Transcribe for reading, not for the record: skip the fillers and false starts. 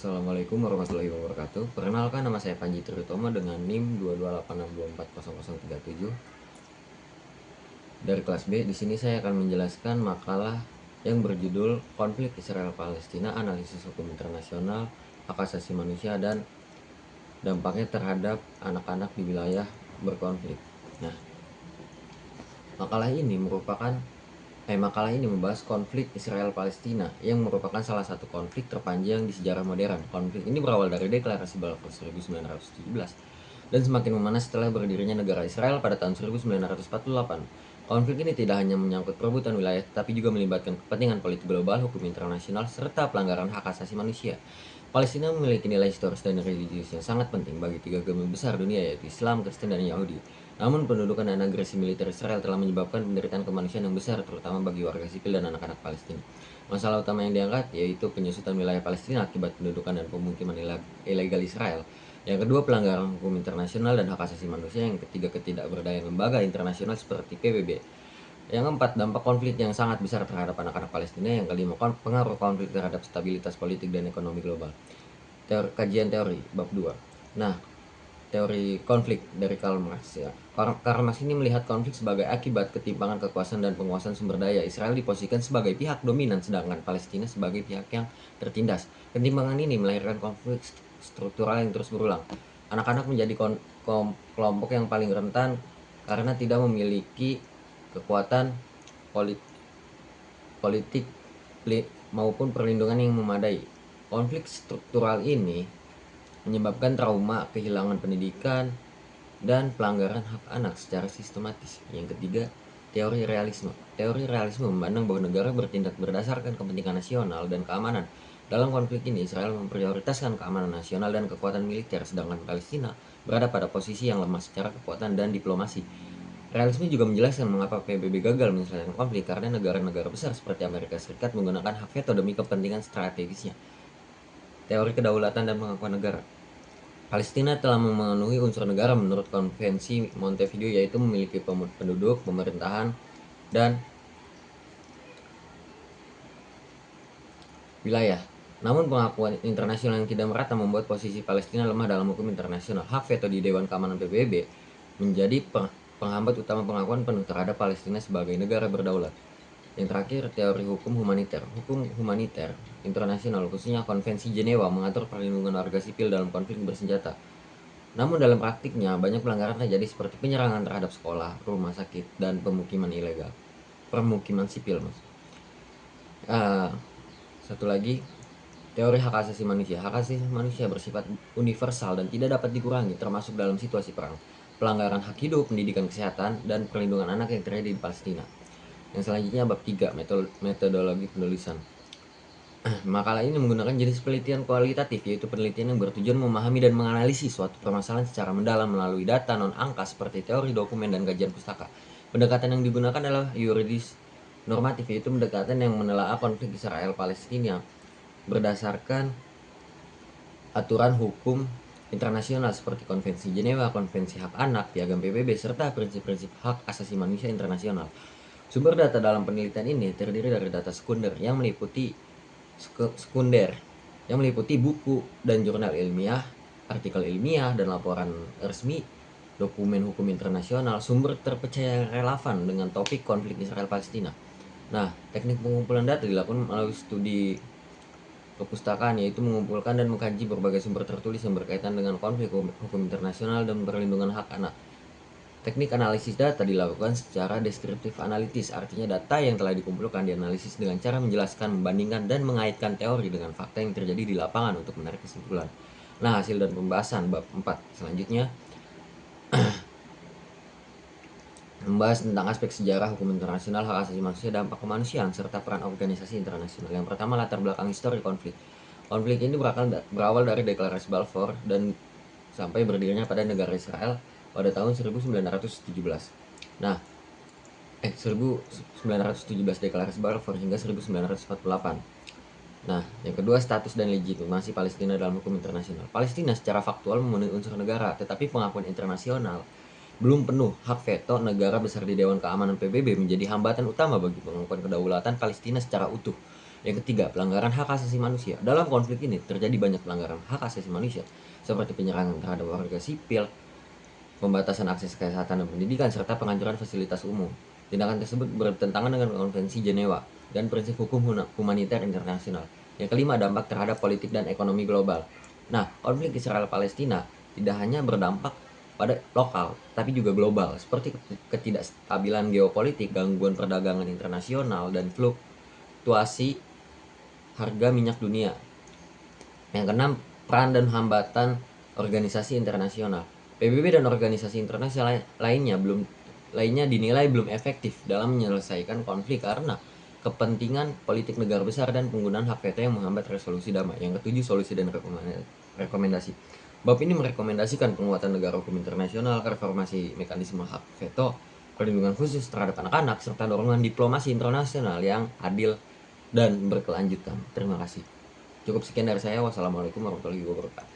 Assalamualaikum warahmatullahi wabarakatuh. Perkenalkan, nama saya Panji Triutomo dengan NIM 22862400037 dari kelas B. Di sini saya akan menjelaskan makalah yang berjudul Konflik Israel Palestina, Analisis Hukum Internasional, Hak Asasi Manusia dan Dampaknya Terhadap Anak-anak di Wilayah Berkonflik. Nah, makalah ini membahas konflik Israel-Palestina yang merupakan salah satu konflik terpanjang di sejarah modern. Konflik ini berawal dari Deklarasi Balfour 1917 dan semakin memanas setelah berdirinya negara Israel pada tahun 1948. Konflik ini tidak hanya menyangkut perebutan wilayah, tetapi juga melibatkan kepentingan politik global, hukum internasional, serta pelanggaran hak asasi manusia. Palestina memiliki nilai historis dan religius yang sangat penting bagi tiga agama besar dunia, yaitu Islam, Kristen, dan Yahudi. Namun pendudukan dan agresi militer Israel telah menyebabkan penderitaan kemanusiaan yang besar, terutama bagi warga sipil dan anak-anak Palestina. Masalah utama yang diangkat yaitu penyusutan wilayah Palestina akibat pendudukan dan pemukiman ilegal Israel. Yang kedua, pelanggaran hukum internasional dan hak asasi manusia. Yang ketiga, ketidakberdayaan lembaga internasional seperti PBB. Yang keempat, dampak konflik yang sangat besar terhadap anak-anak Palestina. Yang kelima, pengaruh konflik terhadap stabilitas politik dan ekonomi global. Kajian teori bab 2. Nah, teori konflik dari Karl Marx ya. Karl Marx ini melihat konflik sebagai akibat ketimpangan kekuasaan dan penguasaan sumber daya. Israel diposisikan sebagai pihak dominan sedangkan Palestina sebagai pihak yang tertindas. Ketimpangan ini melahirkan konflik struktural yang terus berulang. Anak-anak menjadi kelompok yang paling rentan karena tidak memiliki kekuatan politik maupun perlindungan yang memadai. Konflik struktural ini menyebabkan trauma, kehilangan pendidikan, dan pelanggaran hak anak secara sistematis. Yang ketiga, teori realisme. Teori realisme memandang bahwa negara bertindak berdasarkan kepentingan nasional dan keamanan. Dalam konflik ini, Israel memprioritaskan keamanan nasional dan kekuatan militer, sedangkan Palestina berada pada posisi yang lemah secara kekuatan dan diplomasi. Realisme juga menjelaskan mengapa PBB gagal menyelesaikan konflik karena negara-negara besar seperti Amerika Serikat menggunakan hak veto demi kepentingan strategisnya. Teori kedaulatan dan pengakuan negara. Palestina telah memenuhi unsur negara menurut Konvensi Montevideo, yaitu memiliki penduduk, pemerintahan, dan wilayah. Namun pengakuan internasional yang tidak merata membuat posisi Palestina lemah dalam hukum internasional. Hak veto di Dewan Keamanan PBB menjadi penghambat utama pengakuan penuh terhadap Palestina sebagai negara berdaulat. Yang terakhir, teori hukum humaniter. Hukum humaniter internasional, khususnya Konvensi Jenewa, mengatur perlindungan warga sipil dalam konflik bersenjata. Namun dalam praktiknya, banyak pelanggaran terjadi seperti penyerangan terhadap sekolah, rumah sakit, dan pemukiman ilegal. Permukiman sipil, mas. Satu lagi, teori hak asasi manusia. Hak asasi manusia bersifat universal dan tidak dapat dikurangi, termasuk dalam situasi perang. Pelanggaran hak hidup, pendidikan, kesehatan, dan perlindungan anak yang terjadi di Palestina. Yang selanjutnya bab 3, metodologi penulisan. Makalah ini menggunakan jenis penelitian kualitatif, yaitu penelitian yang bertujuan memahami dan menganalisis suatu permasalahan secara mendalam melalui data non-angka seperti teori, dokumen, dan kajian pustaka. Pendekatan yang digunakan adalah yuridis normatif, yaitu pendekatan yang menelaah konflik Israel-Palestina berdasarkan aturan hukum internasional seperti Konvensi Jenewa, Konvensi Hak Anak, Piagam PBB, serta prinsip-prinsip hak asasi manusia internasional. Sumber data dalam penelitian ini terdiri dari data sekunder yang meliputi buku dan jurnal ilmiah, artikel ilmiah, dan laporan resmi, dokumen hukum internasional, sumber terpercaya relevan dengan topik konflik Israel-Palestina. Nah, teknik pengumpulan data dilakukan melalui studi perpustakaan, yaitu mengumpulkan dan mengkaji berbagai sumber tertulis yang berkaitan dengan konflik hukum internasional dan perlindungan hak anak. Teknik analisis data dilakukan secara deskriptif analitis, artinya data yang telah dikumpulkan dianalisis dengan cara menjelaskan, membandingkan, dan mengaitkan teori dengan fakta yang terjadi di lapangan untuk menarik kesimpulan. Nah, hasil dan pembahasan bab 4 selanjutnya membahas tentang aspek sejarah, hukum internasional, hak asasi manusia, dampak kemanusiaan, serta peran organisasi internasional. Yang pertama, latar belakang histori konflik. Konflik ini berawal dari Deklarasi Balfour dan sampai berdirinya pada negara Israel pada tahun 1917. Nah, 1917 Deklarasi Balfour hingga 1948. Nah, yang kedua, status dan legitimasi Palestina dalam hukum internasional. Palestina secara faktual memenuhi unsur negara, tetapi pengakuan internasional belum penuh. Hak veto negara besar di Dewan Keamanan PBB menjadi hambatan utama bagi pengakuan kedaulatan Palestina secara utuh. Yang ketiga, pelanggaran hak asasi manusia. Dalam konflik ini terjadi banyak pelanggaran hak asasi manusia seperti penyerangan terhadap warga sipil, pembatasan akses kesehatan dan pendidikan, serta penghancuran fasilitas umum. Tindakan tersebut bertentangan dengan Konvensi Jenewa dan prinsip hukum humaniter internasional. Yang kelima, dampak terhadap politik dan ekonomi global. Nah, konflik Israel-Palestina tidak hanya berdampak pada lokal, tapi juga global, seperti ketidakstabilan geopolitik, gangguan perdagangan internasional, dan fluktuasi harga minyak dunia. Yang keenam, peran dan hambatan organisasi internasional. PBB dan organisasi internasional lainnya dinilai belum efektif dalam menyelesaikan konflik karena kepentingan politik negara besar dan penggunaan hak veto yang menghambat resolusi damai. Yang ketujuh, solusi dan rekomendasi. Bab ini merekomendasikan penguatan negara hukum internasional, reformasi mekanisme hak veto, perlindungan khusus terhadap anak-anak, serta dorongan diplomasi internasional yang adil dan berkelanjutan. Terima kasih. Cukup sekian dari saya. Wassalamualaikum warahmatullahi wabarakatuh.